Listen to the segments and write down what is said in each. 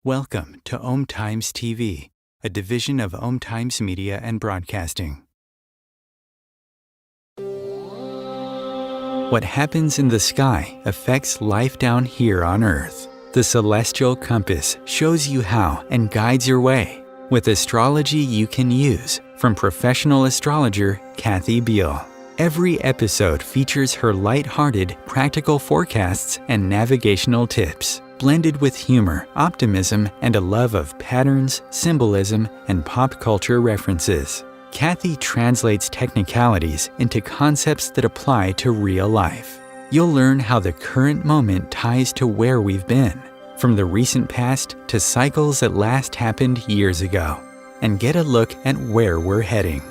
Welcome to Om Times TV, a division of Om Times Media and Broadcasting. What happens in the sky affects life down here on Earth. The celestial compass shows you how and guides your way with astrology you can use from professional astrologer Kathy Beal. Every episode features her light-hearted, practical forecasts and navigational tips, blended with humor, optimism, and a love of patterns, symbolism, and pop culture references. Kathy translates technicalities into concepts that apply to real life. You'll learn how the current moment ties to where we've been, from the recent past to cycles that last happened years ago, and get a look at where we're heading.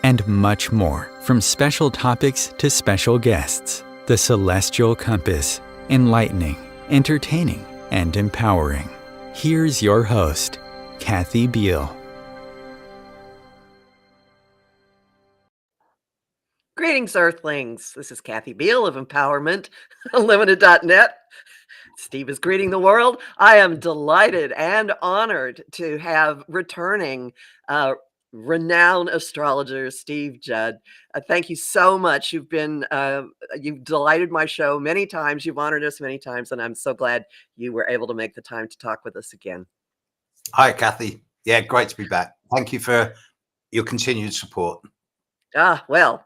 And much more, from special topics to special guests. The Celestial Compass, enlightening, entertaining, and empowering. Here's your host, Kathy Beal. Greetings, Earthlings. This is Kathy Beal of Empowerment Unlimited.net. Steve is greeting the world. I am delighted and honored to have returning renowned astrologer Steve Judd. Thank you so much. You've delighted my show many times. You've honored us many times, and I'm so glad you were able to make the time to talk with us again. Hi, Kathy. Yeah, great to be back. Thank you for your continued support. Well,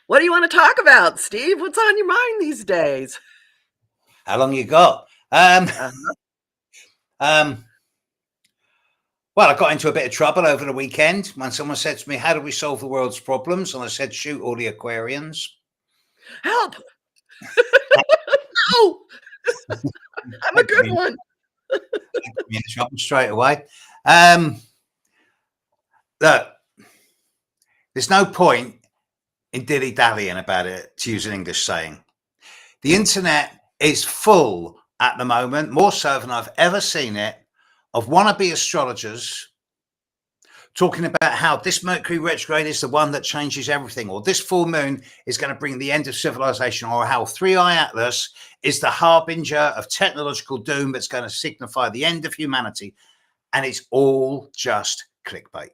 what do you want to talk about, Steve? What's on your mind these days? How long you got? Well, I got into a bit of trouble over the weekend when someone said to me, how do we solve the world's problems? And I said, shoot all the Aquarians. Help! No! I'm a good one. In trouble straight away. Look, there's no point in dilly-dallying about it, to use an English saying. The internet is full at the moment, more so than I've ever seen it, of wannabe astrologers talking about how this Mercury retrograde is the one that changes everything, or this full moon is going to bring the end of civilization, or how 3i Atlas is the harbinger of technological doom that's going to signify the end of humanity. And it's all just clickbait.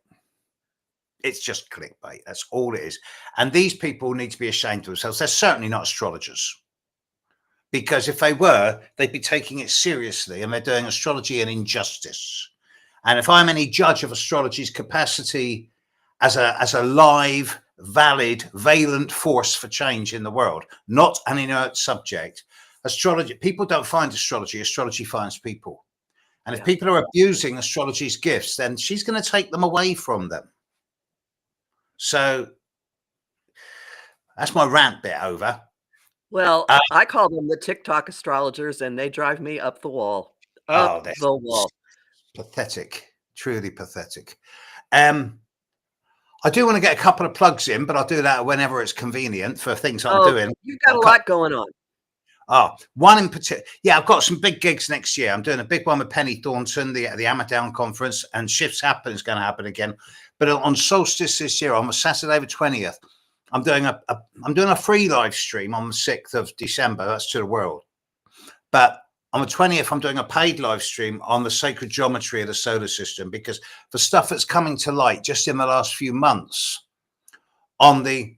It's just clickbait. That's all it is. And these people need to be ashamed of themselves. They're certainly not astrologers. Because if they were, they'd be taking it seriously, and they're doing astrology an injustice. And if I'm any judge of astrology's capacity as a live, valid, valent force for change in the world, not an inert subject, astrology, people don't find astrology, astrology finds people. And if people are abusing astrology's gifts, then she's going to take them away from them. So that's my rant bit over. Well, I call them the TikTok astrologers, and they drive me up the wall. The wall. Pathetic, truly pathetic. I do want to get a couple of plugs in, but I'll do that whenever it's convenient for things I'm doing. You've got a lot going on. One in particular. Yeah, I've got some big gigs next year. I'm doing a big one with Penny Thornton, the Amadown conference, and Shifts Happen is going to happen again. But on solstice this year, on Saturday the 20th, I'm doing a free live stream on the 6th of December. That's to the world. But on the 20th, I'm doing a paid live stream on the sacred geometry of the solar system, because the stuff that's coming to light just in the last few months on the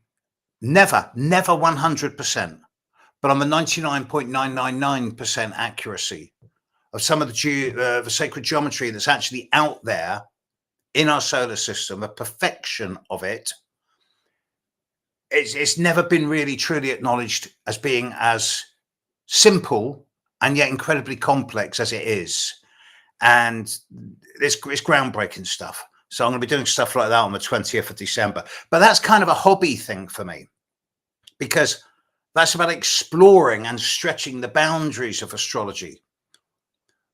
never 100%, but on the 99.999% accuracy of some of the sacred geometry that's actually out there in our solar system, the perfection of it, it's never been really truly acknowledged as being as simple and yet incredibly complex as it is. And it's groundbreaking stuff. So I'm going to be doing stuff like that on the 20th of December. But that's kind of a hobby thing for me, because that's about exploring and stretching the boundaries of astrology.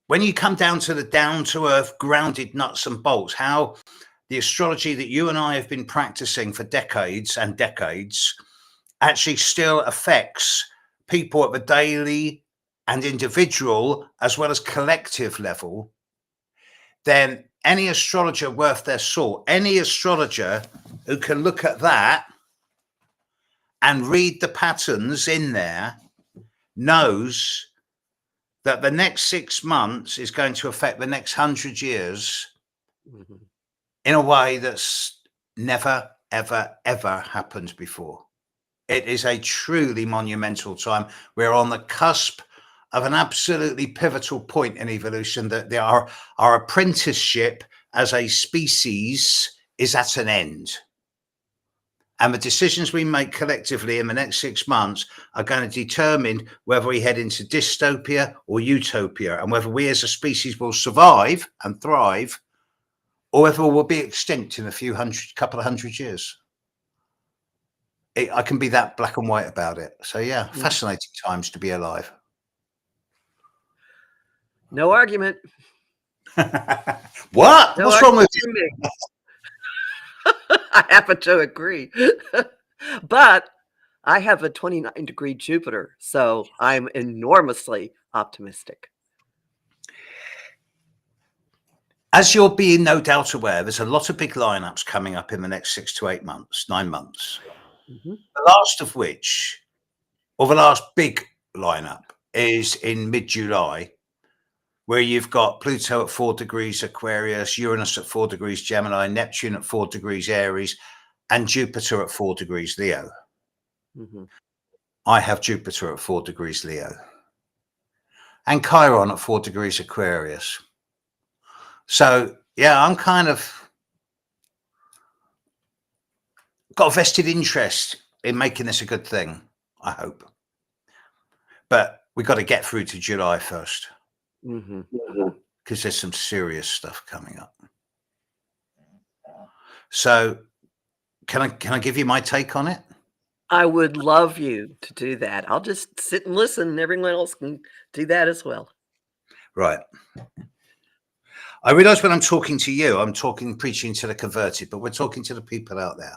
When you come down to the down-to-earth, grounded nuts and bolts, how the astrology that you and I have been practicing for decades and decades actually still affects people at the daily and individual as well as collective level, then any astrologer worth their salt, any astrologer who can look at that and read the patterns in there, knows that the next 6 months is going to affect the next 100 years in a way that's never, ever, ever happened before. It is a truly monumental time. We're on the cusp of an absolutely pivotal point in evolution, that our apprenticeship as a species is at an end. And the decisions we make collectively in the next 6 months are going to determine whether we head into dystopia or utopia, and whether we as a species will survive and thrive, or whether we'll be extinct in couple of hundred years. I can be that black and white about it. So yeah, fascinating times to be alive. No argument. What? No What's wrong with you? me. I happen to agree. But I have a 29-degree Jupiter, so I'm enormously optimistic. As you're being no doubt aware, there's a lot of big lineups coming up in the next 6 to 8 months, 9 months. The last of which, or the last big lineup, is in mid-July, where you've got Pluto at 4 degrees Aquarius, Uranus at 4 degrees Gemini, Neptune at 4 degrees Aries, and Jupiter at 4 degrees Leo. I have Jupiter at 4 degrees Leo, and Chiron at 4 degrees Aquarius. So yeah, I'm kind of got a vested interest in making this a good thing, I hope. But we've got to get through to July first, because there's some serious stuff coming up. So can I give you my take on it? I would love you to do that. I'll just sit and listen, and everyone else can do that as well. Right. I realize when I'm talking to you, I'm preaching to the converted, but we're talking to the people out there.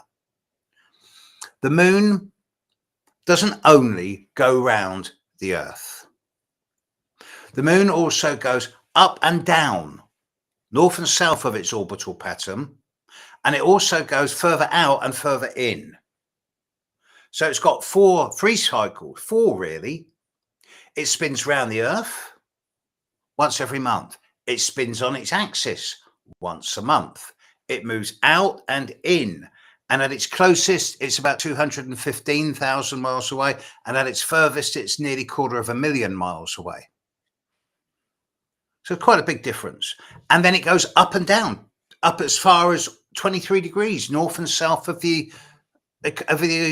The moon doesn't only go round the Earth. The moon also goes up and down, north and south of its orbital pattern, and it also goes further out and further in. So it's got three cycles, four really. It spins round the Earth once every month. It spins on its axis once a month. It moves out and in. And at its closest, it's about 215,000 miles away. And at its furthest, it's nearly 250,000 miles away. So quite a big difference. And then it goes up and down, up as far as 23 degrees, north and south of the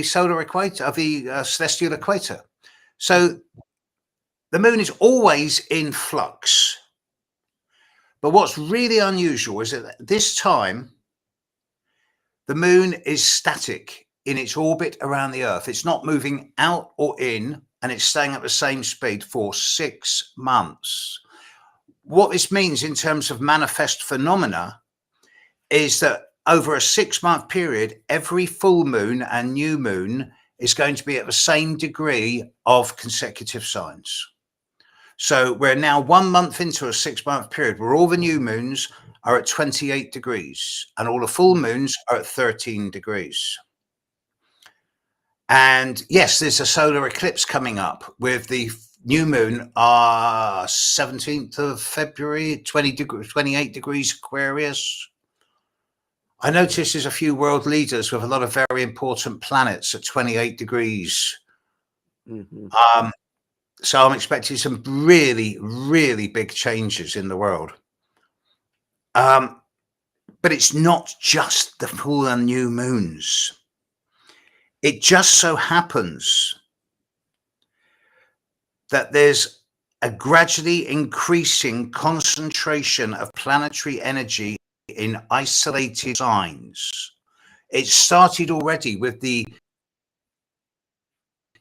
solar equator, of the celestial equator. So the moon is always in flux. But what's really unusual is that at this time, the moon is static in its orbit around the Earth. It's not moving out or in, and it's staying at the same speed for 6 months. What this means in terms of manifest phenomena is that over a 6-month period, every full moon and new moon is going to be at the same degree of consecutive signs. So we're now 1 month into a 6-month period where all the new moons are at 28 degrees and all the full moons are at 13 degrees. And yes, there's a solar eclipse coming up with the new moon 17th of February, 28 degrees Aquarius. I noticed there's a few world leaders with a lot of very important planets at 28 degrees. So I'm expecting some really, really big changes in the world. But it's not just the full and new moons. It just so happens that there's a gradually increasing concentration of planetary energy in isolated signs. It started already with the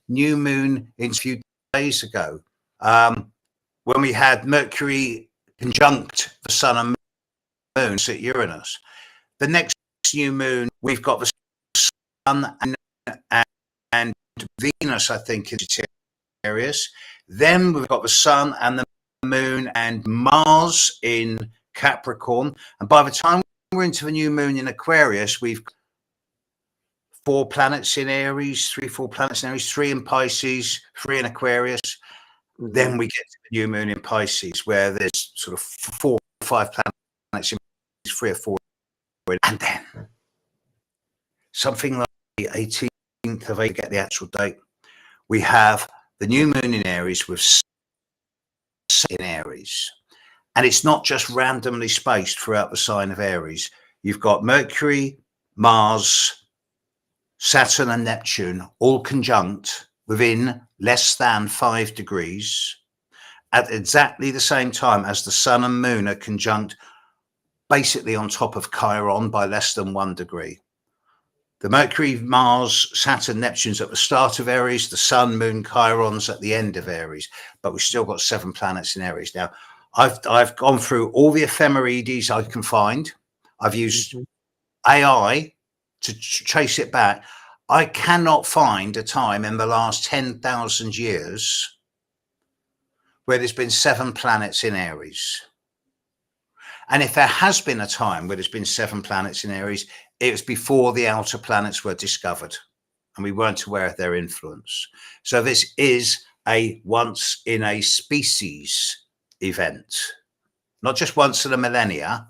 new moon in a few days ago, when we had Mercury conjunct the Sun and Moon at Uranus. The next new moon, we've got the Sun and Venus, I think, in Sagittarius. Then we've got the Sun and the Moon and Mars in Capricorn. And by the time we're into the new moon in Aquarius, we've 4 planets in Aries, 3 in Pisces, 3 in Aquarius. Then we get to the new moon in Pisces, where there's sort of 4 or 5 planets in 3 or 4. And then something like the 18th of April, get the actual date, we have the new moon in Aries with in Aries. And it's not just randomly spaced throughout the sign of Aries. You've got Mercury, Mars, Saturn and Neptune all conjunct within less than 5 degrees at exactly the same time as the sun and moon are conjunct basically on top of Chiron by less than 1 degree. The Mercury, Mars, Saturn, Neptune's at the start of Aries, the sun, moon, Chiron's at the end of Aries, but we've still got 7 planets in Aries. Now, I've gone through all the ephemerides I can find. I've used AI to trace it back. I cannot find a time in the last 10,000 years where there's been 7 planets in Aries. And if there has been a time where there's been 7 planets in Aries, it was before the outer planets were discovered and we weren't aware of their influence. So this is a once in a species event, not just once in a millennia,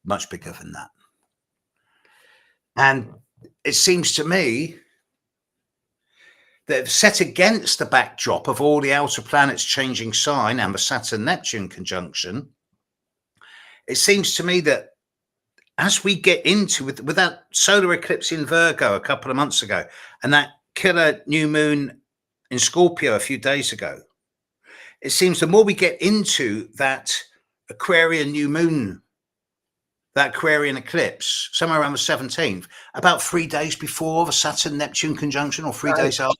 much bigger than that. And it seems to me that set against the backdrop of all the outer planets changing sign and the Saturn-Neptune conjunction, it seems to me that as we get into with that solar eclipse in Virgo a couple of months ago and that killer new moon in Scorpio a few days ago, it seems the more we get into that Aquarian new moon, that Aquarian eclipse, somewhere around the 17th, about 3 days before the Saturn-Neptune conjunction or 3 days after,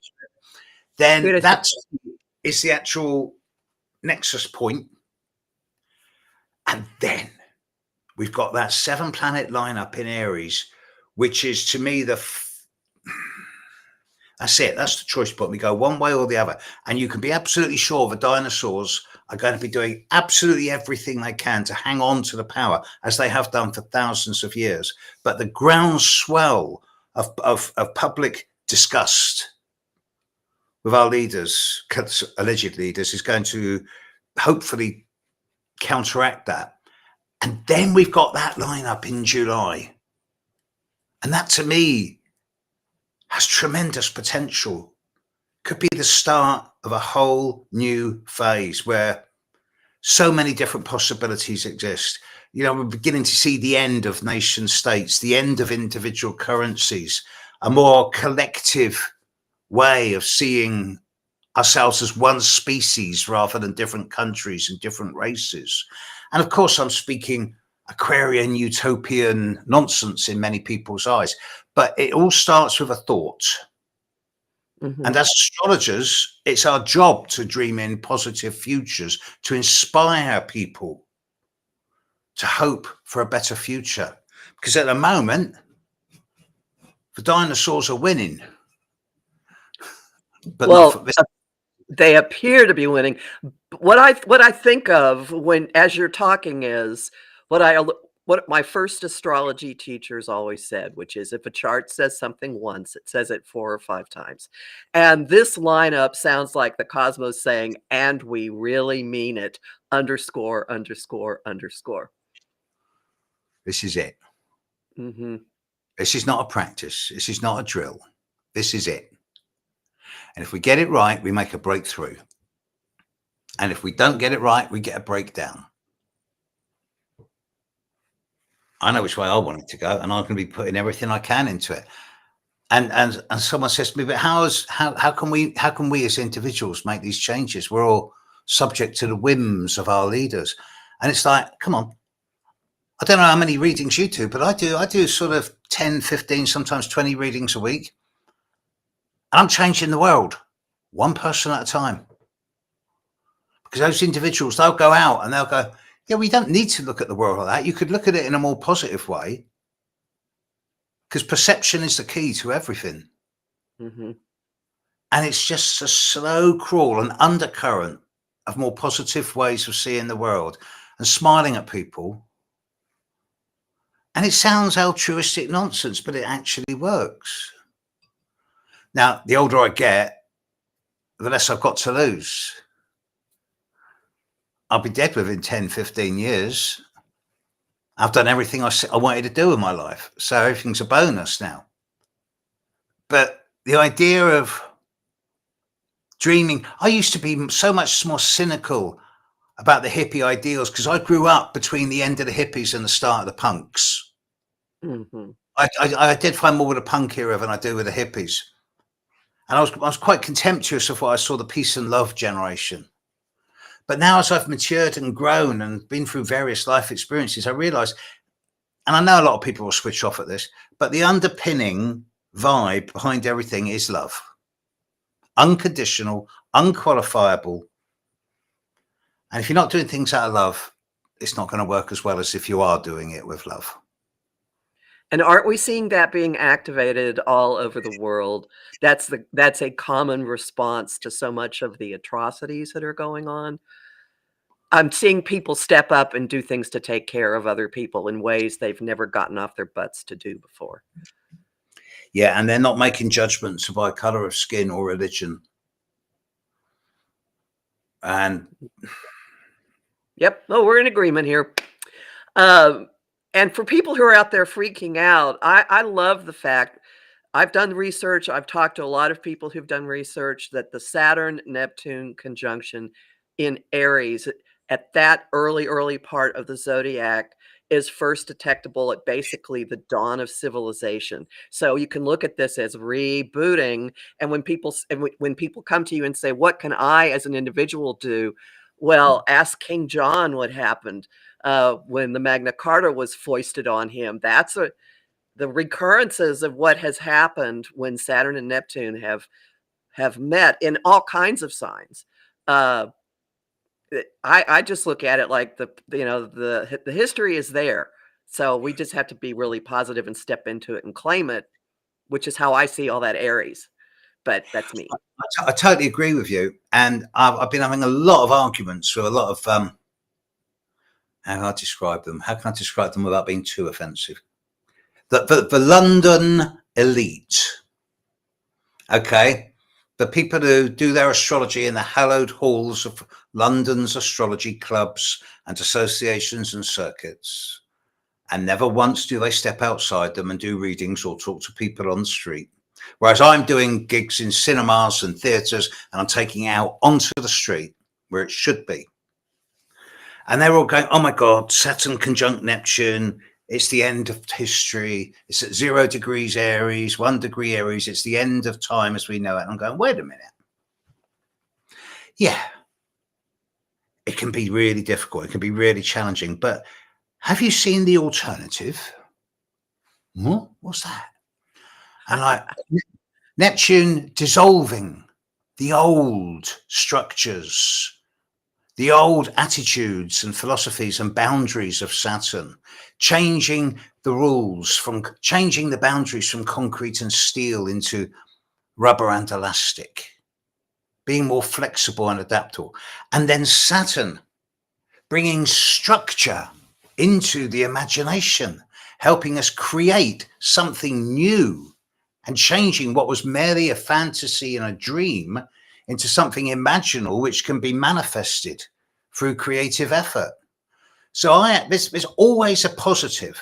then that is the actual nexus point. And then we've got that 7 planet lineup in Aries, which is to me that's it. That's the choice point. We go one way or the other. And you can be absolutely sure the dinosaurs are going to be doing absolutely everything they can to hang on to the power, as they have done for thousands of years. But the groundswell of public disgust with our leaders, alleged leaders, is going to hopefully counteract that. And then we've got that lineup in July. And that, to me, has tremendous potential. Could be the start of a whole new phase where so many different possibilities exist. You know, we're beginning to see the end of nation states, the end of individual currencies, a more collective way of seeing ourselves as one species rather than different countries and different races. And of course, I'm speaking Aquarian utopian nonsense in many people's eyes, but it all starts with a thought. And as astrologers, it's our job to dream in positive futures, to inspire people to hope for a better future. Because at the moment, the dinosaurs are winning. But well, not for this. They appear to be winning. What I think of when, as you're talking, is what my first astrology teachers always said, which is if a chart says something once, it says it 4 or 5 times. And this lineup sounds like the cosmos saying, and we really mean it, underscore, underscore, underscore. This is it. This is not a practice. This is not a drill. This is it. And if we get it right, we make a breakthrough. And if we don't get it right, we get a breakdown. I know which way I want it to go, and I'm going to be putting everything I can into it. And someone says to me, but how can we as individuals make these changes? We're all subject to the whims of our leaders. And it's like, come on. I don't know how many readings you do, but I do sort of 10, 15, sometimes 20 readings a week. And I'm changing the world, one person at a time. Because those individuals, they'll go out and they'll go, yeah, we don't need to look at the world like that. You could look at it in a more positive way. Because perception is the key to everything. And it's just a slow crawl, an undercurrent of more positive ways of seeing the world and smiling at people. And it sounds altruistic nonsense, but it actually works. Now, the older I get, the less I've got to lose. I'll be dead within 10, 15 years. I've done everything I wanted to do in my life. So everything's a bonus now. But the idea of dreaming, I used to be so much more cynical about the hippie ideals because I grew up between the end of the hippies and the start of the punks. Mhm. I identify more with the punk era than I do with the hippies. And I was quite contemptuous of what I saw the peace and love generation. But now as I've matured and grown and been through various life experiences, I realize, and I know a lot of people will switch off at this, but the underpinning vibe behind everything is love. Unconditional, unqualifiable. And if you're not doing things out of love, it's not going to work as well as if you are doing it with love. And aren't we seeing that being activated all over the world? That's a common response to so much of the atrocities that are going on. I'm seeing people step up and do things to take care of other people in ways they've never gotten off their butts to do before. Yeah, and they're not making judgments by color of skin or religion. And Yep. Oh, we're in agreement here. And for people who are out there freaking out, I love the fact I've done research. I've talked to a lot of people who've done research that the Saturn-Neptune conjunction in Aries at that early part of the zodiac is first detectable at basically the dawn of civilization. So you can look at this as rebooting. And when when people come to you and say, "What can I, as an individual, do?" Well, ask King John what happened when the Magna Carta was foisted on him. That's the recurrences of what has happened when Saturn and Neptune have met in all kinds of signs. Uh, I just look at it like the history is there, so we just have to be really positive and step into it and claim it, which is how I see all that Aries. But that's me. I totally agree with you. And I've been having a lot of arguments with a lot of how can I describe them? How can I describe them without being too offensive? The London elite, okay, the people who do their astrology in the hallowed halls of London's astrology clubs and associations and circuits, and never once do they step outside them and do readings or talk to people on the street. Whereas I'm doing gigs in cinemas and theatres and I'm taking it out onto the street where it should be. And they're all going, "Oh my God, Saturn conjunct Neptune. It's the end of history. It's at 0 degrees Aries, 1 degree Aries. It's the end of time as we know it." And I'm going, wait a minute. Yeah, it can be really difficult. It can be really challenging. But have you seen the alternative? What? What's that? And like Neptune dissolving the old structures, the old attitudes and philosophies and boundaries of Saturn, changing the rules, from changing the boundaries from concrete and steel into rubber and elastic, being more flexible and adaptable. And then Saturn bringing structure into the imagination, helping us create something new and changing what was merely a fantasy and a dream into something imaginal which can be manifested through creative effort. So there's always a positive.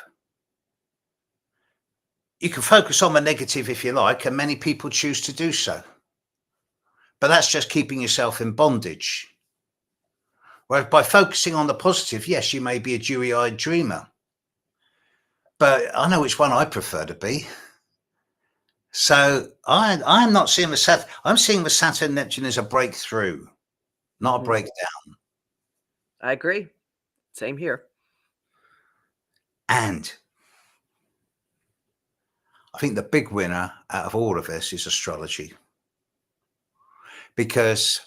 You can focus on the negative if you like, and many people choose to do so. But that's just keeping yourself in bondage. Whereas by focusing on the positive, yes, you may be a dewy-eyed dreamer. But I know which one I prefer to be. So I'm not seeing the Saturn. I'm seeing the Saturn Neptune as a breakthrough, not a breakdown. I agree. Same here. And I think the big winner out of all of this is astrology. Because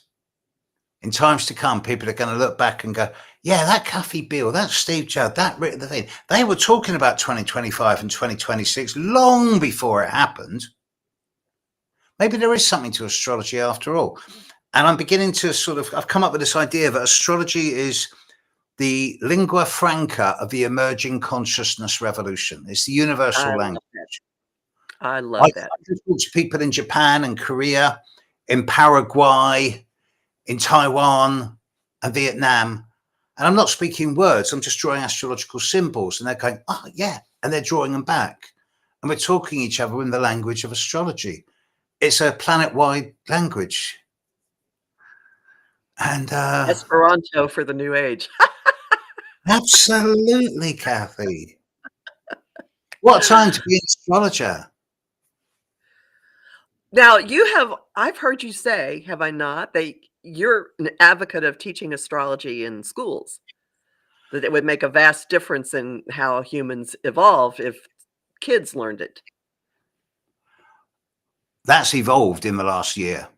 in times to come, people are going to look back and go, yeah, that Kathy Beale, that Steve Judd, that the thing. They were talking about 2025 and 2026 long before it happened. Maybe there is something to astrology after all. And I'm beginning to I've come up with this idea that astrology is the lingua franca of the emerging consciousness revolution. It's the universal language. I love that. I talk to people in Japan and Korea in Paraguay, in Taiwan and Vietnam. And I'm not speaking words, I'm just drawing astrological symbols. And they're going, oh, yeah. And they're drawing them back. And we're talking each other in the language of astrology. It's a planet-wide language. And Esperanto for the new age. absolutely, Kathy. What a time to be an astrologer. Now, I've heard you say, have I not, that you're an advocate of teaching astrology in schools, that it would make a vast difference in how humans evolve if kids learned it. That's evolved in the last year.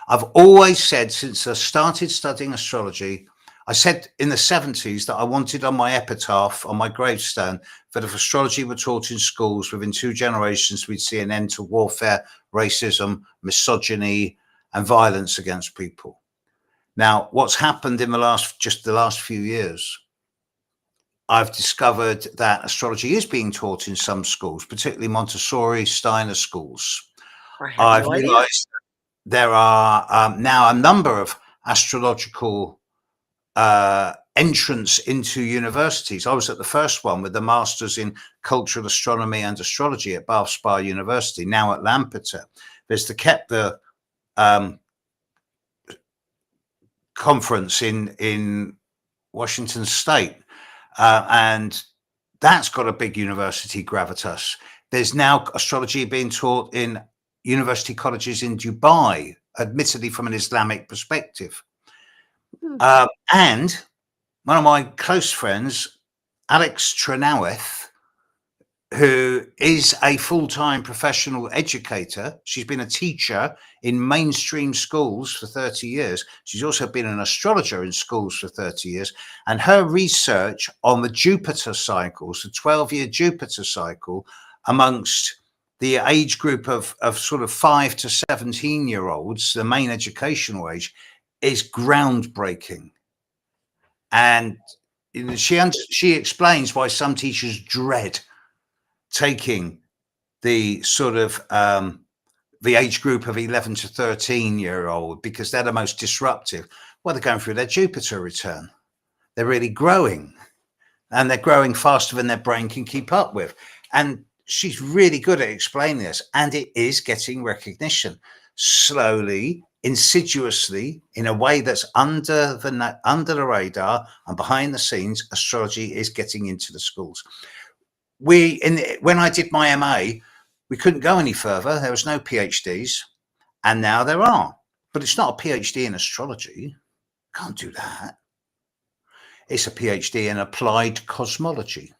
I've always said, since I started studying astrology, I said in the 70s that I wanted on my epitaph, on my gravestone, that if astrology were taught in schools, within 2 generations, we'd see an end to warfare, racism, misogyny, and violence against people. Now, what's happened in the last few years, I've discovered that astrology is being taught in some schools, particularly Montessori, Steiner schools. I've realized there are now a number of astrological entrance into universities. I was at the first one with the Masters in Cultural Astronomy and Astrology at Bath Spa University, now at Lampeter. There's the Kepler conference in Washington State, and that's got a big university gravitas. There's now astrology being taught in university colleges in Dubai, admittedly from an Islamic perspective. And one of my close friends, Alex Trenoweth, who is a full-time professional educator. She's been a teacher in mainstream schools for 30 years. She's also been an astrologer in schools for 30 years. And her research on the Jupiter cycles, the 12-year Jupiter cycle, amongst the age group of sort of 5 to 17-year-olds, the main educational age, is groundbreaking. And she explains why some teachers dread taking the sort of the age group of 11 to 13-year-old, because they're the most disruptive. Well, they're going through their Jupiter return. They're really growing, and they're growing faster than their brain can keep up with. And she's really good at explaining this, and it is getting recognition slowly, insidiously, in a way that's under the radar and behind the scenes. Astrology is getting into the schools. When I did my MA, we couldn't go any further. There was no PhDs, and now there are. But it's not a PhD in astrology. Can't do that. It's a PhD in applied cosmology.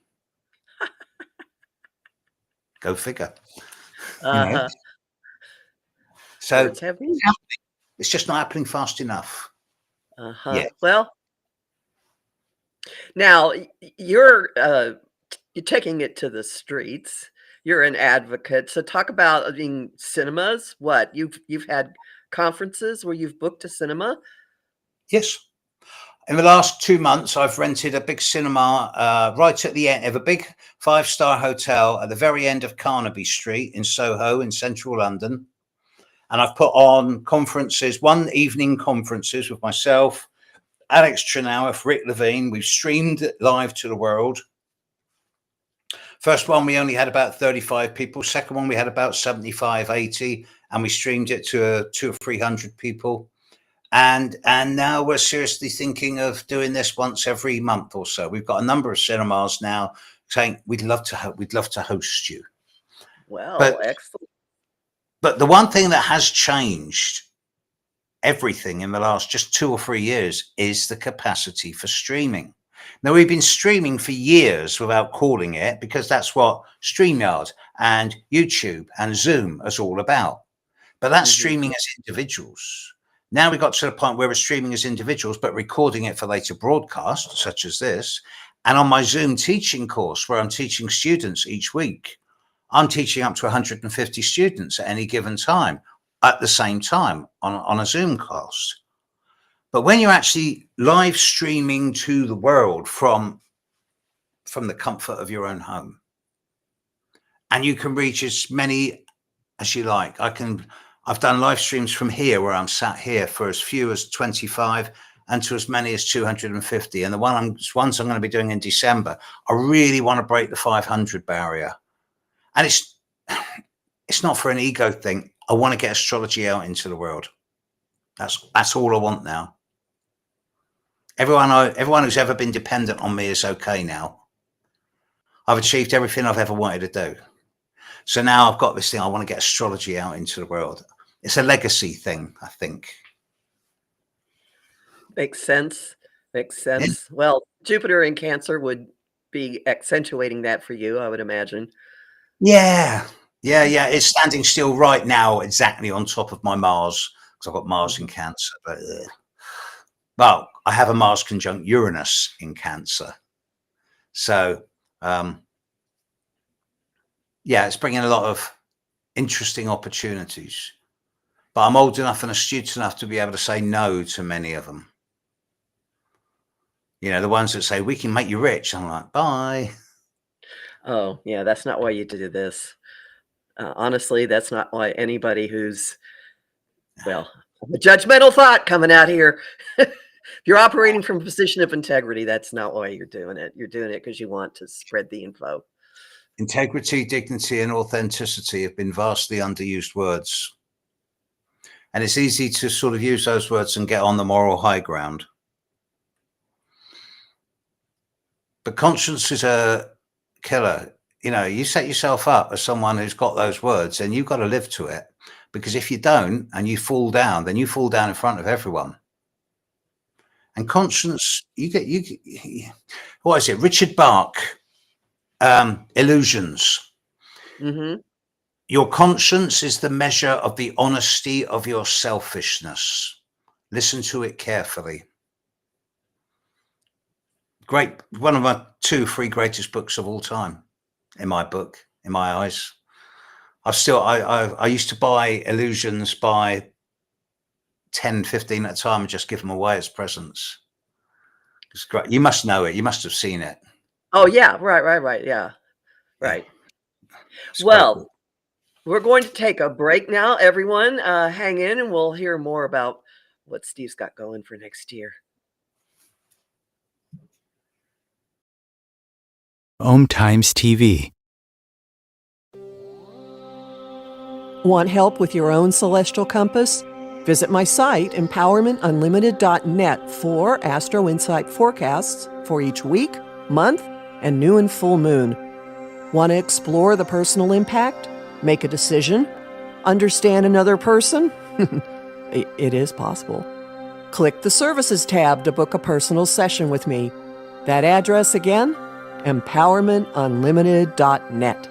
Go figure. You know? So it's just not happening fast enough. Yeah. Well, now you're taking it to the streets. You're an advocate. So talk about, I mean, cinemas. What you've had conferences where you've booked a cinema? Yes. In the last 2 months, I've rented a big cinema right at the end of a big 5-star hotel at the very end of Carnaby Street in Soho in central London. And I've put on conferences, one evening conferences with myself, Alex Trenoweth, Rick Levine. We've streamed it live to the world. First one, we only had about 35 people. Second one, we had about 75, 80, and we streamed it to 200 or 300 people. And now we're seriously thinking of doing this once every month or so. We've got a number of cinemas now saying we'd love to host you. Well, excellent. But the one thing that has changed everything in the last just 2 or 3 years is the capacity for streaming. Now, we've been streaming for years without calling it, because that's what StreamYard and YouTube and Zoom is all about. But that's streaming as individuals. Now we got to the point where we're streaming as individuals, but recording it for later broadcast, such as this. And on my Zoom teaching course, where I'm teaching students each week, I'm teaching up to 150 students at any given time, at the same time on a Zoom class. But when you're actually live streaming to the world from the comfort of your own home, and you can reach as many as you like, I I've done live streams from here where I'm sat here for as few as 25 and to as many as 250. And the ones I'm going to be doing in December, I really want to break the 500 barrier. And it's not for an ego thing. I want to get astrology out into the world. That's all I want now. Everyone who's ever been dependent on me is okay now. I've achieved everything I've ever wanted to do. So now I've got this thing. I want to get astrology out into the world. It's a legacy thing, I think. Makes sense. Makes sense. Yeah. Well, Jupiter in Cancer would be accentuating that for you, I would imagine. Yeah. It's standing still right now, exactly on top of my Mars, because I've got Mars in Cancer. But well, I have a Mars conjunct Uranus in Cancer. So, yeah, it's bringing a lot of interesting opportunities. But I'm old enough and astute enough to be able to say no to many of them. You know, the ones that say, we can make you rich. I'm like, bye. Oh, yeah, that's not why you did this. Honestly, that's not why anybody who's, well, a judgmental thought coming out here. If you're operating from a position of integrity, that's not why you're doing it. You're doing it because you want to spread the info. Integrity, dignity, and authenticity have been vastly underused words. And it's easy to sort of use those words and get on the moral high ground. But conscience is a killer. You know, you set yourself up as someone who's got those words and you've got to live to it. Because if you don't and you fall down, then you fall down in front of everyone. And conscience, what is it? Richard Bach, Illusions. Mm-hmm. Your conscience is the measure of the honesty of your selfishness. Listen to it carefully. Great. One of my 3 greatest books of all time in my eyes. I used to buy Illusions by 10, 15 at a time and just give them away as presents. It's great. You must know it. You must have seen it. Oh, yeah. Right. Yeah. Right. It's well, we're going to take a break now, everyone. Hang in and we'll hear more about what Steve's got going for next year. Om Times TV. Want help with your own celestial compass? Visit my site, empowermentunlimited.net, for Astro Insight forecasts for each week, month, and new and full moon. Want to explore the personal impact? Make a decision? Understand another person? It is possible. Click the Services tab to book a personal session with me. That address again? empowermentunlimited.net.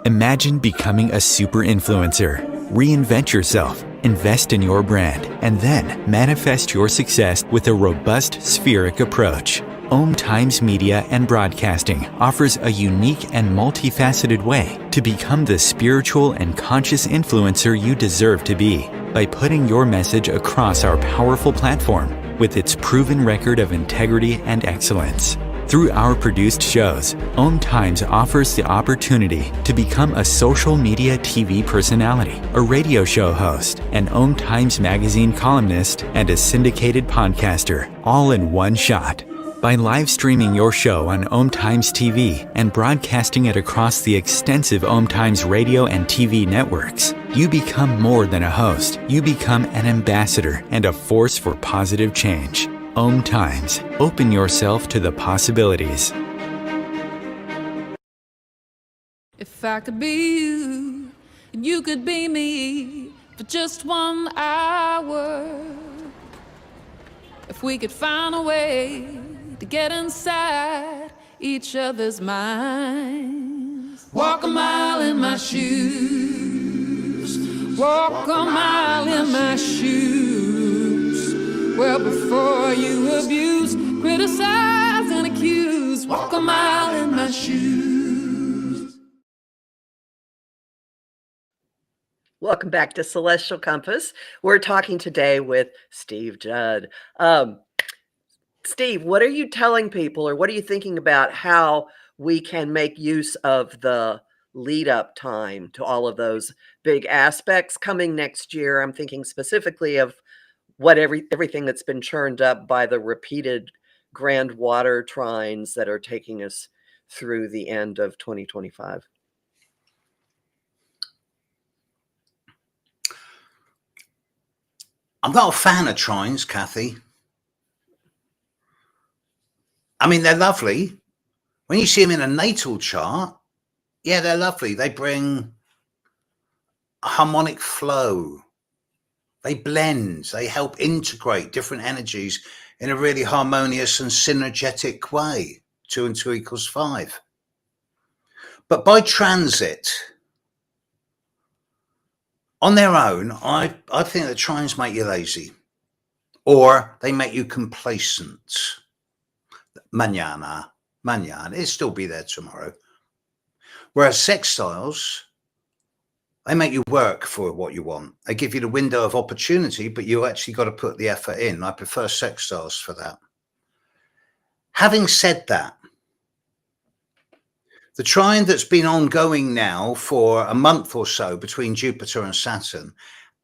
Imagine becoming a super influencer. Reinvent yourself, invest in your brand, and then manifest your success with a robust spheric approach. Om Times Media and Broadcasting offers a unique and multifaceted way to become the spiritual and conscious influencer you deserve to be by putting your message across our powerful platform with its proven record of integrity and excellence. Through our produced shows, Om Times offers the opportunity to become a social media TV personality, a radio show host, an Om Times magazine columnist, and a syndicated podcaster, all in one shot. By live streaming your show on Om Times TV and broadcasting it across the extensive Om Times radio and TV networks, you become more than a host. You become an ambassador and a force for positive change. Om Times. Open yourself to the possibilities. If I could be you, and you could be me for just 1 hour. If we could find a way to get inside each other's minds. Walk a mile in my shoes. Walk a mile in my shoes. Well, before you abuse, criticize, and accuse. Walk a mile in my shoes. Welcome back to Celestial Compass. We're talking today with Steve Judd. Steve, what are you telling people, or what are you thinking about how we can make use of the lead up time to all of those big aspects coming next year. I'm thinking specifically of what everything that's been churned up by the repeated grand water trines that are taking us through the end of 2025. I'm not a fan of trines, Kathy. I mean, they're lovely. When you see them in a natal chart, yeah, they're lovely. They bring a harmonic flow. They blend. They help integrate different energies in a really harmonious and synergetic way. 2 and 2 equals 5. But by transit, on their own, I think that trines make you lazy, or they make you complacent. Mañana, it'll still be there tomorrow. Whereas sextiles, they make you work for what you want. They give you the window of opportunity, but you actually got to put the effort in. I prefer sextiles for that. Having said that, the trine that's been ongoing now for a month or so between Jupiter and Saturn,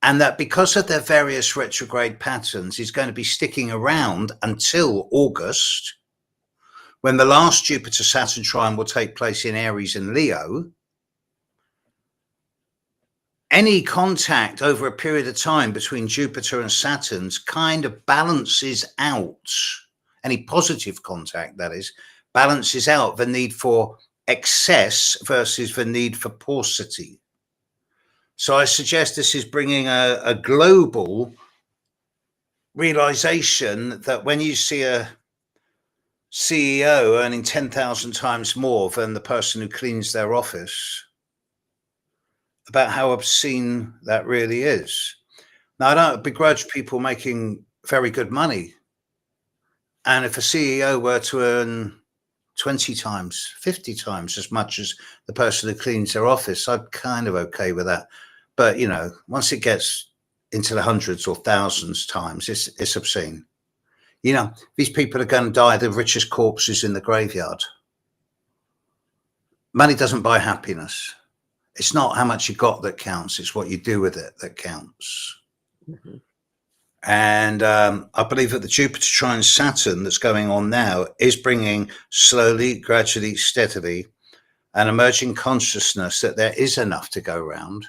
and that because of their various retrograde patterns is going to be sticking around until August, when the last Jupiter-Saturn trine will take place in Aries and Leo. Any contact over a period of time between Jupiter and Saturn's kind of balances out, any positive contact, that is, balances out the need for excess versus the need for paucity. So I suggest this is bringing a global realization that when you see a CEO earning 10,000 times more than the person who cleans their office, about how obscene that really is. Now, I don't begrudge people making very good money. And if a CEO were to earn 20 times, 50 times as much as the person who cleans their office, I'm kind of okay with that. But, you know, once it gets into the hundreds or thousands times, it's obscene. You know, these people are going to die the richest corpses in the graveyard. Money doesn't buy happiness. It's not how much you got that counts. It's what you do with it that counts. Mm-hmm. And I believe that the Jupiter trine Saturn that's going on now is bringing slowly, gradually, steadily an emerging consciousness that there is enough to go around.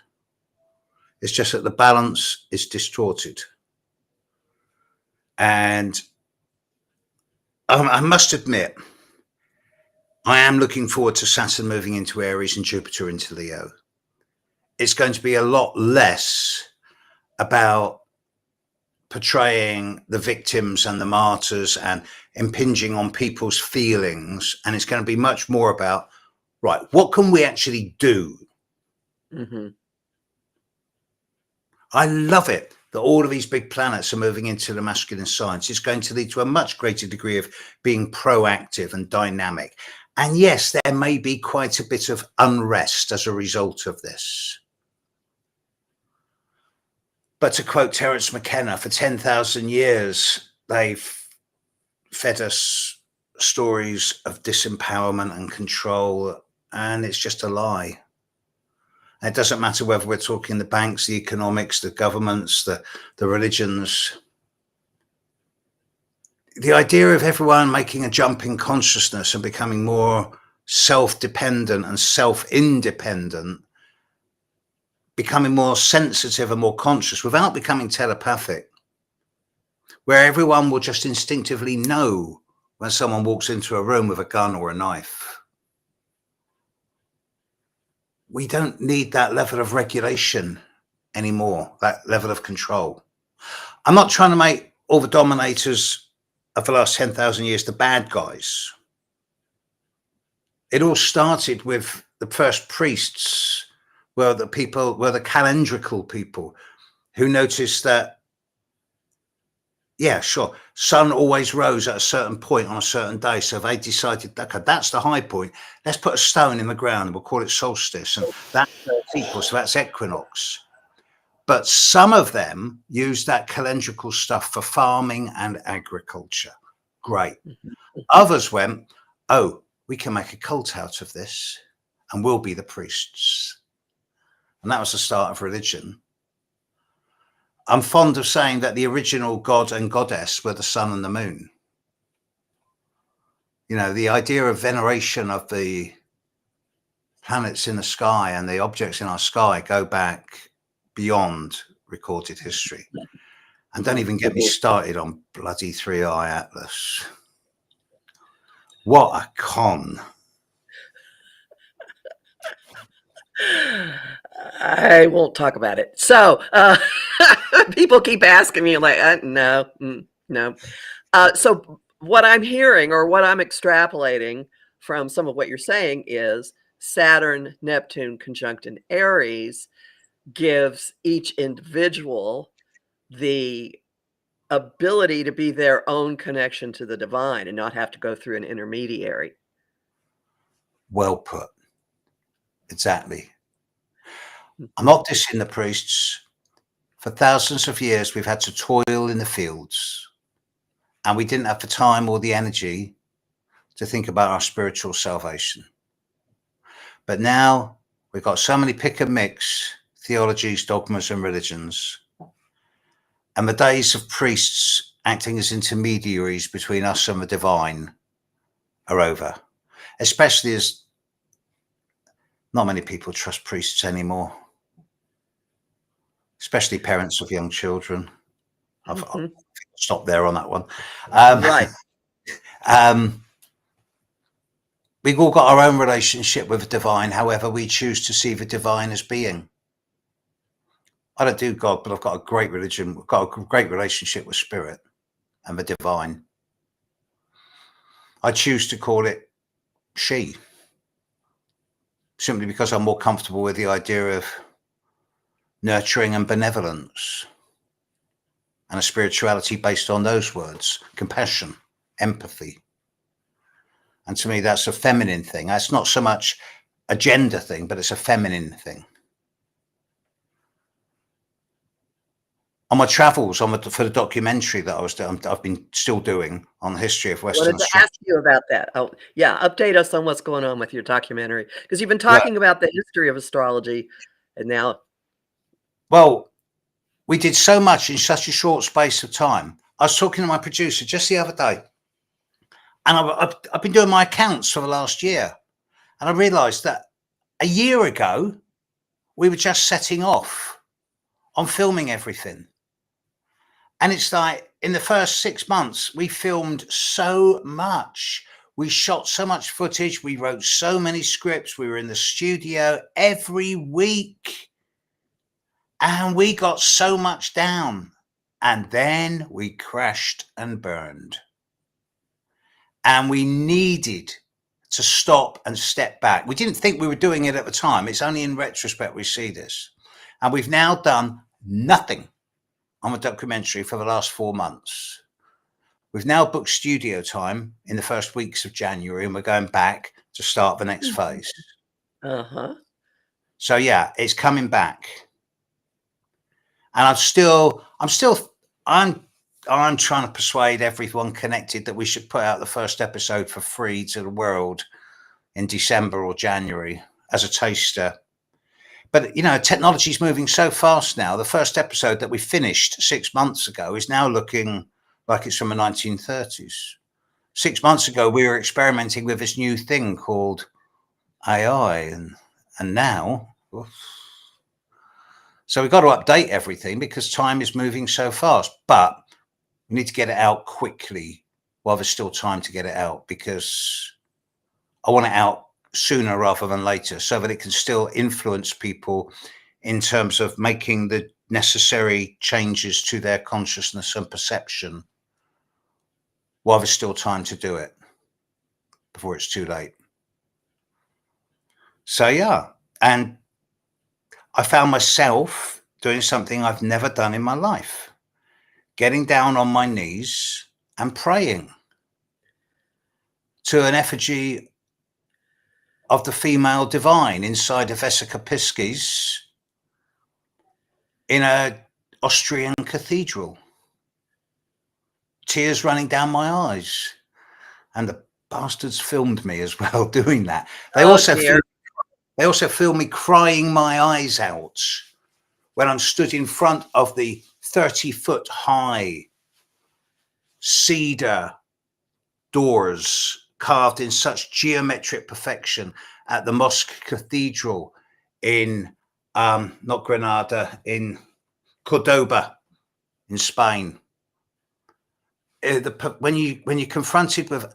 It's just that the balance is distorted. And I must admit, I am looking forward to Saturn moving into Aries and Jupiter into Leo. It's going to be a lot less about portraying the victims and the martyrs and impinging on people's feelings. And it's going to be much more about, right, what can we actually do? Mm-hmm. I love it that all of these big planets are moving into the masculine signs. It's going to lead to a much greater degree of being proactive and dynamic. And yes, there may be quite a bit of unrest as a result of this. But to quote Terence McKenna, for 10,000 years, they've fed us stories of disempowerment and control, and it's just a lie. It doesn't matter whether we're talking the banks, the economics, the governments, the religions. The idea of everyone making a jump in consciousness and becoming more self-dependent and self-independent, becoming more sensitive and more conscious without becoming telepathic, where everyone will just instinctively know when someone walks into a room with a gun or a knife. We don't need that level of regulation anymore, that level of control. I'm not trying to make all the dominators of the last 10,000 years the bad guys. It all started with the first priests, were the calendrical people who noticed that, yeah, sure, sun always rose at a certain point on a certain day. So they decided, okay, that's the high point. Let's put a stone in the ground and we'll call it solstice. And that's equal, so that's equinox. But some of them used that calendrical stuff for farming and agriculture. Great. Others went, oh, we can make a cult out of this. and will be the priests. And that was the start of religion. I'm fond of saying that the original god and goddess were the sun and the moon. You know, the idea of veneration of the planets in the sky and the objects in our sky go back beyond recorded history. And don't even get me started on bloody 3i Atlas. What a con. I won't talk about it. So people keep asking me, like, no. So what I'm hearing, or what I'm extrapolating from some of what you're saying, is Saturn, Neptune conjunct in Aries gives each individual the ability to be their own connection to the divine and not have to go through an intermediary. Well put. Exactly. I'm not dissing the priests. For thousands of years, we've had to toil in the fields, and we didn't have the time or the energy to think about our spiritual salvation. But now we've got so many pick and mix theologies, dogmas, and religions, and the days of priests acting as intermediaries between us and the divine are over, especially as not many people trust priests anymore, especially parents of young children. I've stopped there on that one. Right. We've all got our own relationship with the divine, however we choose to see the divine as being. I don't do God, but I've got a great religion. I've got a great relationship with spirit and the divine. I choose to call it she, simply because I'm more comfortable with the idea of nurturing and benevolence, and a spirituality based on those words: compassion, empathy. And to me, that's a feminine thing. That's not so much a gender thing, but it's a feminine thing. On my travels, for the documentary that I've been still doing on the history of I Western wanted to astrology. ask you about that. Oh, yeah, update us on what's going on with your documentary, because you've been talking about the history of astrology, and now. Well, we did so much in such a short space of time. I was talking to my producer just the other day, and I've been doing my accounts for the last year, and I realized that a year ago, we were just setting off on filming everything. And it's like, in the first 6 months, we filmed so much. We shot so much footage. We wrote so many scripts. We were in the studio every week. And we got so much down. And then we crashed and burned. And we needed to stop and step back. We didn't think we were doing it at the time. It's only in retrospect we see this. And we've now done nothing on a documentary for the last 4 months. We've now booked studio time in the first weeks of January, and we're going back to start the next phase. So yeah, it's coming back. And I'm trying to persuade everyone connected that we should put out the first episode for free to the world in December or January as a taster. But, you know, technology is moving so fast now. The first episode that we finished 6 months ago is now looking like it's from the 1930s. 6 months ago, we were experimenting with this new thing called AI, and now, so we've got to update everything because time is moving so fast. But we need to get it out quickly while there's still time to get it out, because I want it out sooner rather than later, so that it can still influence people in terms of making the necessary changes to their consciousness and perception while there's still time to do it before it's too late. So yeah, and I found myself doing something I've never done in my life: getting down on my knees and praying to an effigy of the female divine inside of Eschatology in a Austrian cathedral. Tears running down my eyes. And the bastards filmed me as well doing that. They also filmed They also film me crying my eyes out when I'm stood in front of the 30-foot high cedar doors carved in such geometric perfection at the Mosque Cathedral in not Granada, in Cordoba in Spain. When you're confronted with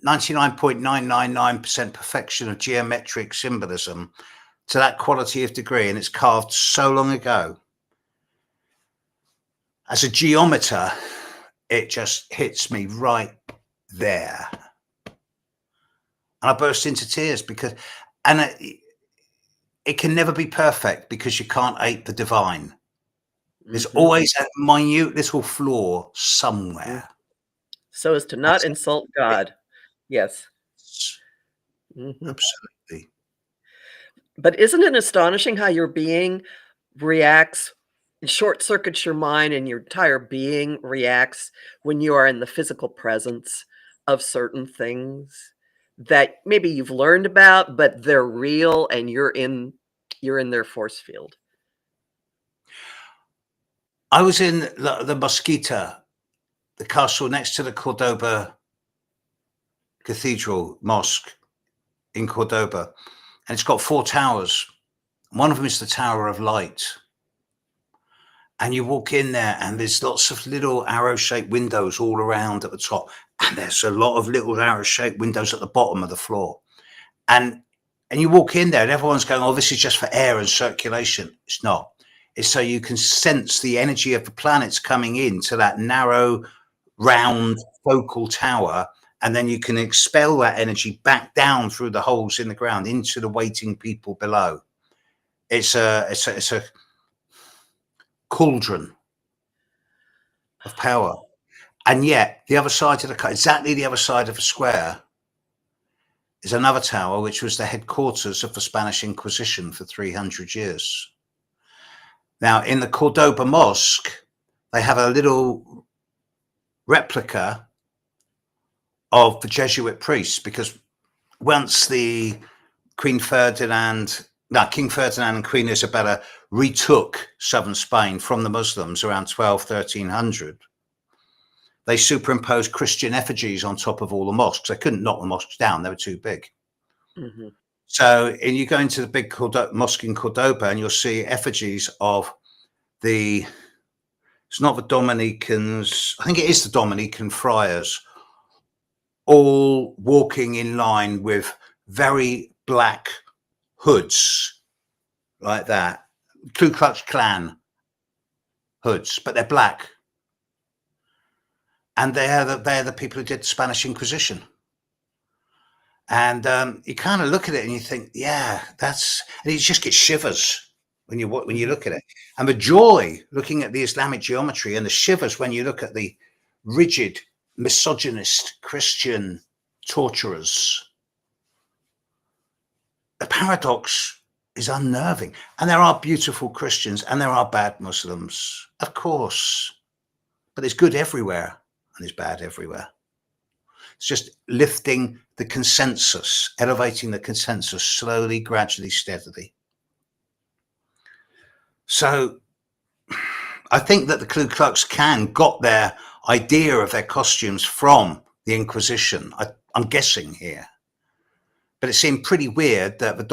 99.999% perfection of geometric symbolism to that quality of degree, and it's carved so long ago, as a geometer, it just hits me right there. And I burst into tears because, and it can never be perfect because you can't ape the divine. There's always a minute little flaw somewhere. So as to not insult God. Yes. Absolutely. But isn't it astonishing how your being reacts, short circuits your mind, and your entire being reacts when you are in the physical presence of certain things that maybe you've learned about, but they're real and you're in their force field? I was in the Mosquita, the castle next to the Cordoba Cathedral Mosque in Cordoba, and it's got 4 towers. One of them is the Tower of Light. And you walk in there and there's lots of little arrow-shaped windows all around at the top. And there's a lot of little arrow-shaped windows at the bottom of the floor. And you walk in there and everyone's going, oh, this is just for air and circulation. It's not. It's so you can sense the energy of the planets coming into that narrow, round, focal tower. And then you can expel that energy back down through the holes in the ground into the waiting people below. It's a cauldron of power. And yet the other side of exactly the other side of the square is another tower, which was the headquarters of the Spanish Inquisition for 300 years. Now, in the Cordoba Mosque, they have a little replica of the Jesuit priests, because once the King Ferdinand and Queen Isabella retook southern Spain from the Muslims around 1300, they superimposed Christian effigies on top of all the mosques. They couldn't knock the mosques down. They were too big. So and you go into the big mosque in Cordoba and you'll see effigies of it's not the Dominicans, I think it is the Dominican friars, all walking in line with very black hoods like that, Ku Klux Klan hoods, but they're black. And they're the people who did the Spanish Inquisition. And you kind of look at it and you think, yeah, and you just get shivers when you look at it. And the joy looking at the Islamic geometry, and the shivers when you look at the rigid, misogynist Christian torturers. The paradox is unnerving. And there are beautiful Christians and there are bad Muslims, of course. But there's good everywhere and there's bad everywhere. It's just lifting the consensus, elevating the consensus slowly, gradually, steadily. So I think that the Ku Klux Klan got their idea of their costumes from the Inquisition. I'm guessing here. But it seemed pretty weird that the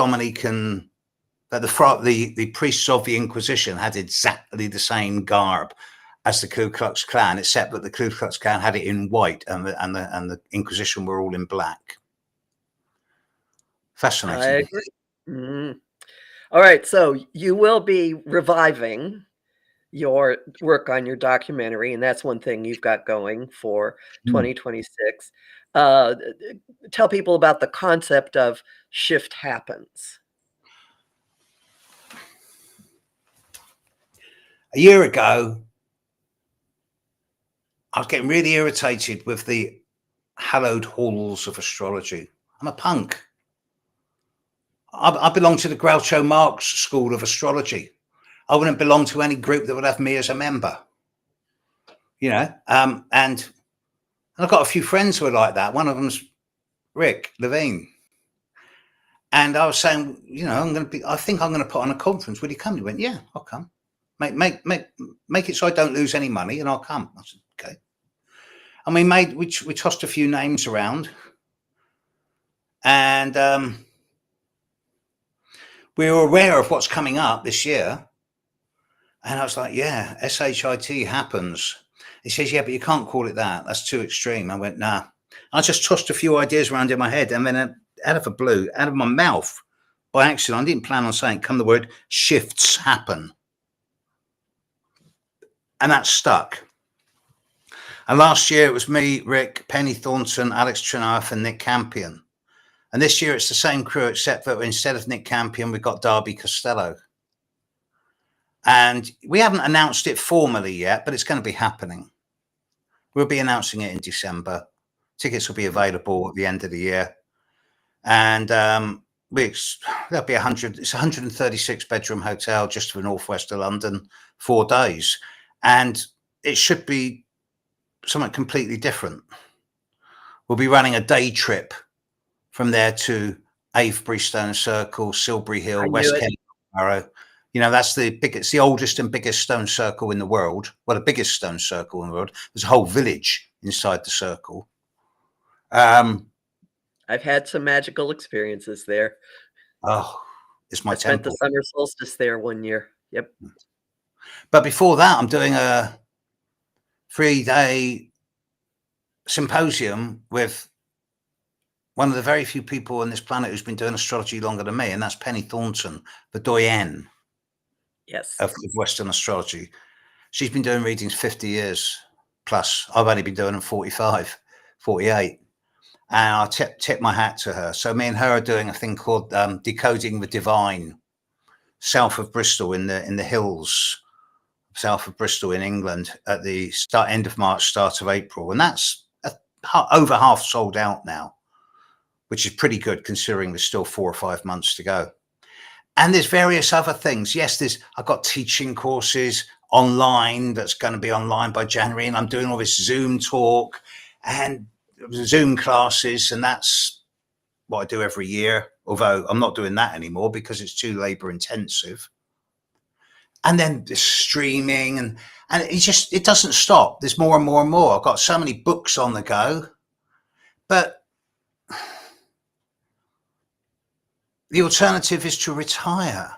priests of the Inquisition had exactly the same garb as the Ku Klux Klan, except that the Ku Klux Klan had it in white and the Inquisition were all in black. Fascinating. I agree. All right, so you will be reviving your work on your documentary, and that's one thing you've got going for 2026. Tell people about the concept of shift happens. A year ago, I was getting really irritated with the hallowed halls of astrology. I'm a punk. I belong to the Groucho Marx school of astrology. I wouldn't belong to any group that would have me as a member. And I've got a few friends who are like that. One of them's Rick Levine. And I was saying, I think I'm going to put on a conference. Will you come? He went, yeah, I'll come. Make it so I don't lose any money, and I'll come. I said, okay. And we tossed a few names around, and we were aware of what's coming up this year. And I was like, yeah, SHIT happens. He says, yeah, but you can't call it that. That's too extreme. I went, nah. I just tossed a few ideas around in my head, and then out of the blue, out of my mouth, by accident, I didn't plan on saying, come the word shifts happen. And that stuck. And last year it was me, Rick, Penny Thornton, Alex Trenoff, and Nick Campion. And this year it's the same crew, except that instead of Nick Campion, we've got Darby Costello. And we haven't announced it formally yet, but it's going to be happening. We'll be announcing it in December. Tickets will be available at the end of the year. And there'll be 100. It's a 136 bedroom hotel just to the northwest of London, 4 days. And it should be something completely different. We'll be running a day trip from there to Avebury Stone Circle, Silbury Hill, West Kent, Barrow. That's the oldest and biggest stone circle in the world. Well, the biggest stone circle in the world. There's a whole village inside the circle. I've had some magical experiences there. Oh, it's my I spent temple. the summer solstice there one year. Yep. But before that, I'm doing a 3-day symposium with one of the very few people on this planet who's been doing astrology longer than me, and that's Penny Thornton, the doyenne of Western astrology. She's been doing readings 50 years plus. I've only been doing them 45, 48. And I tip my hat to her. So me and her are doing a thing called Decoding the Divine, south of Bristol in the hills, south of Bristol in England, at the end of March, start of April. And that's over half sold out now, which is pretty good considering there's still 4 or 5 months to go. And there's various other things. Yes, I've got teaching courses online that's going to be online by January, and I'm doing all this Zoom talk and Zoom classes, and that's what I do every year, although I'm not doing that anymore because it's too labor intensive. And then the streaming, and it doesn't stop. There's more and more and more. I've got so many books on the go, but the alternative is to retire.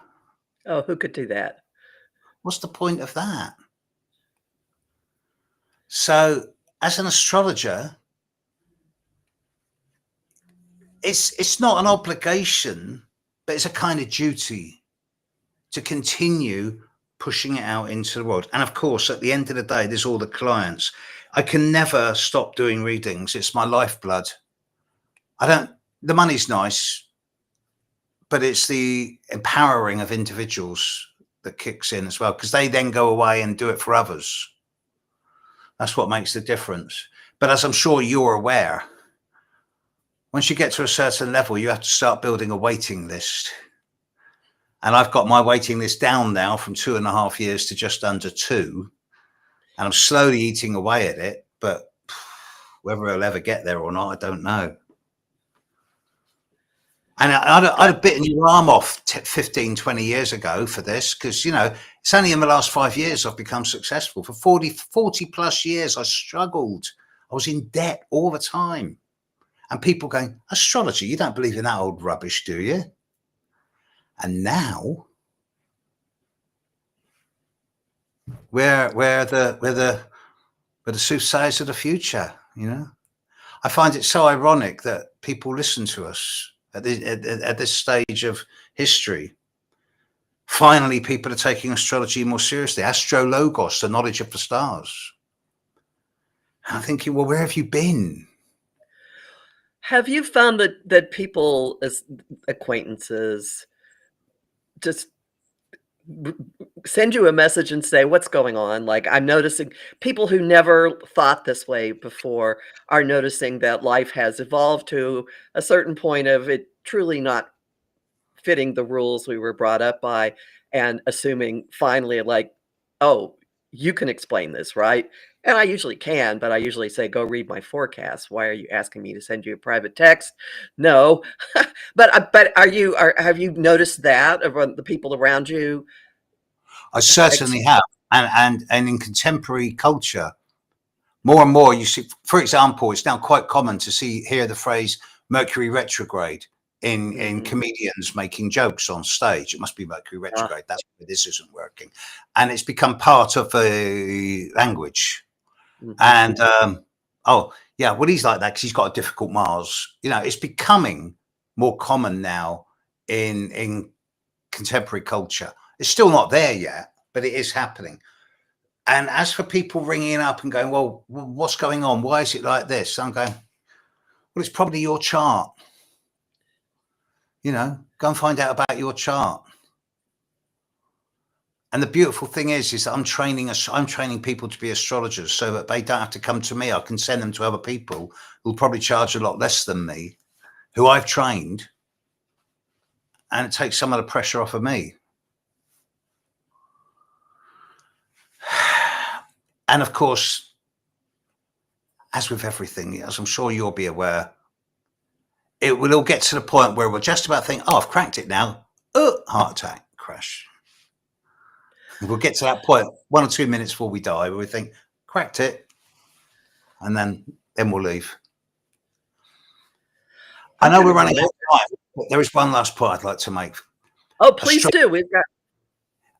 Oh, who could do that? What's the point of that? So as an astrologer, it's not an obligation, but it's a kind of duty to continue pushing it out into the world. And of course, at the end of the day, there's all the clients. I can never stop doing readings. It's my lifeblood. The money's nice, but it's the empowering of individuals that kicks in as well, because they then go away and do it for others. That's what makes the difference. But as I'm sure you're aware, once you get to a certain level, you have to start building a waiting list. And I've got my waiting list down now from 2.5 years to just under 2. And I'm slowly eating away at it, but whether I'll ever get there or not, I don't know. And I'd have bitten your arm off 15, 20 years ago for this, because, it's only in the last 5 years I've become successful. For 40 plus years, I struggled. I was in debt all the time. And people going, astrology, you don't believe in that old rubbish, do you? And now we're the soothsayers of the future, I find it so ironic that people listen to us at this stage of history. Finally, people are taking astrology more seriously. Astrologos, the knowledge of the stars. I'm thinking, well, where have you been? Have you found that people, as acquaintances, just send you a message and say, what's going on? Like, I'm noticing people who never thought this way before are noticing that life has evolved to a certain point of it truly not fitting the rules we were brought up by, and assuming finally, like, oh, you can explain this, right? And I usually can, but I usually say, go read my forecast. Why are you asking me to send you a private text? No. But have you noticed that of the people around you? I certainly have. And in contemporary culture, more and more you see, for example, it's now quite common to hear the phrase Mercury retrograde in comedians making jokes on stage. It must be Mercury retrograde. That's why this isn't working. And it's become part of the language. And, oh, yeah, well, he's like that because he's got a difficult Mars. You know, it's becoming more common now in contemporary culture. It's still not there yet, but it is happening. And as for people ringing up and going, well, what's going on? Why is it like this? I'm going, well, it's probably your chart. You know, go and find out about your chart. And the beautiful thing is that I'm training people to be astrologers so that they don't have to come to me. I can send them to other people who'll probably charge a lot less than me, who I've trained, and it takes some of the pressure off of me. And of course, as with everything, as I'm sure you'll be aware, it will all get to the point where we'll just about think, oh, I've cracked it now. Oh, heart attack, crash. We'll get to that point 1 or 2 minutes before we die where we think, cracked it. And then we'll leave. I know we're running out of time, but there is one last point I'd like to make. Oh, please do. We've got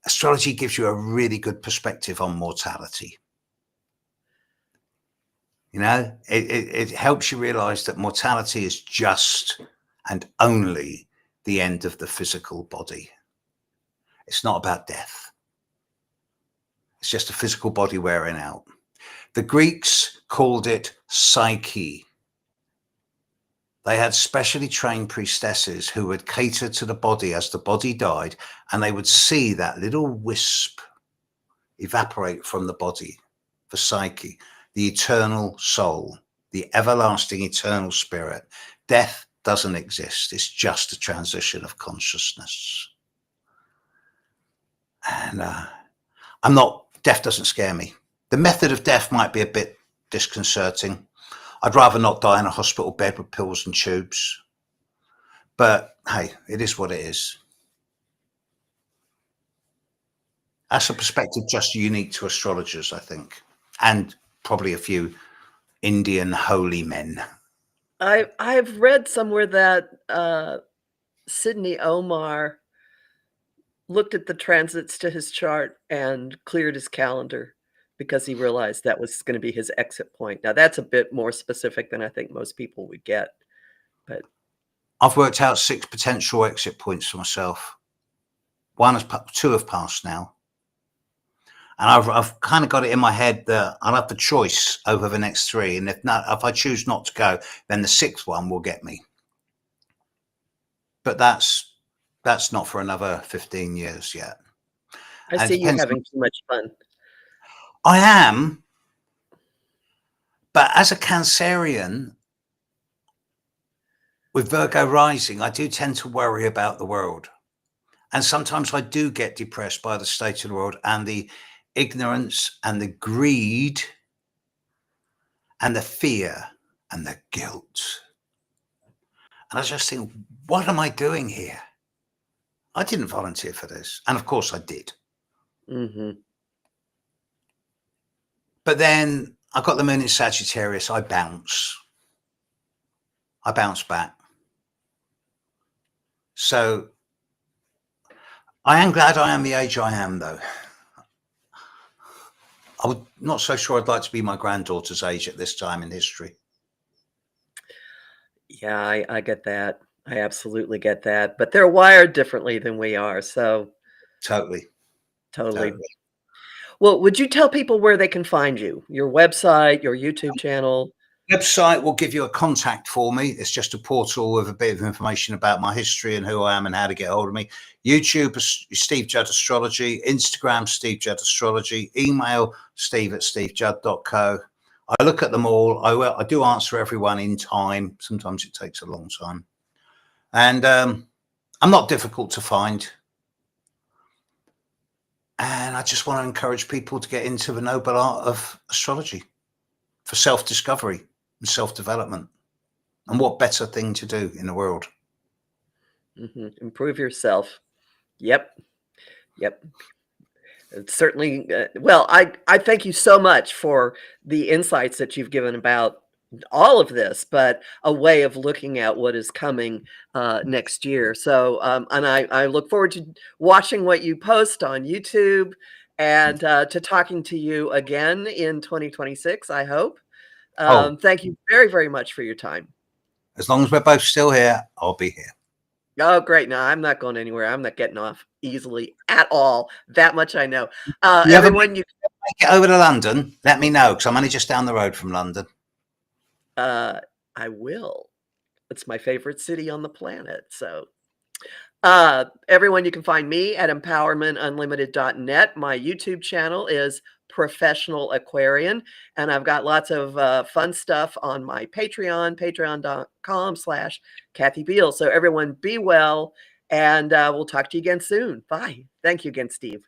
astrology gives you a really good perspective on mortality. You know, it helps you realize that mortality is just and only the end of the physical body. It's not about death. It's just a physical body wearing out. The Greeks called it psyche. They had specially trained priestesses who would cater to the body as the body died, and they would see that little wisp evaporate from the body, the psyche, the eternal soul, the everlasting eternal spirit. Death doesn't exist. It's just a transition of consciousness. And death doesn't scare me. The method of death might be a bit disconcerting. I'd rather not die in a hospital bed with pills and tubes. But hey, it is what it is. That's a perspective just unique to astrologers, I think, and probably a few Indian holy men. I've read somewhere that Sidney Omar looked at the transits to his chart and cleared his calendar because he realized that was going to be his exit point. Now, that's a bit more specific than I think most people would get. But I've worked out 6 potential exit points for myself. 2 have passed now. And I've kind of got it in my head that I'll have the choice over the next 3. And if I choose not to go, then the 6th one will get me. But that's not for another 15 years yet. I see you having too much fun. I am. But as a Cancerian with Virgo rising, I do tend to worry about the world. And sometimes I do get depressed by the state of the world and the ignorance and the greed and the fear and the guilt. And I just think, what am I doing here? I didn't volunteer for this. And of course I did. But then I got the moon in Sagittarius. I bounce back. So I am glad I am the age I am, though. I'm not so sure I'd like to be my granddaughter's age at this time in history. Yeah, I get that. I absolutely get that. But they're wired differently than we are. So Totally. Well, would you tell people where they can find you? Your website, your YouTube channel? Website will give you a contact for me. It's just a portal with a bit of information about my history and who I am and how to get hold of me. YouTube, Steve Judd Astrology. Instagram, Steve Judd Astrology. Email, steve@stevejudd.co. I look at them all. I do answer everyone in time. Sometimes it takes a long time. And I'm not difficult to find. And I just want to encourage people to get into the noble art of astrology for self-discovery and self-development. And what better thing to do in the world? Improve yourself. Yep. It's certainly, well, I thank you so much for the insights that you've given about all of this, but a way of looking at what is coming next year. So, and I look forward to watching what you post on YouTube and to talking to you again in 2026, I hope. Thank you very, very much for your time. As long as we're both still here, I'll be here. Oh, great. No, I'm not going anywhere. I'm not getting off easily at all. That much I know. Everyone, you make it over to London, let me know, because I'm only just down the road from London. I will. It's my favorite city on the planet. So everyone, you can find me at empowermentunlimited.net. My YouTube channel is Professional Aquarian, and I've got lots of fun stuff on my Patreon, patreon.com/Kathy Beal. So everyone be well, and we'll talk to you again soon. Bye. Thank you again, Steve.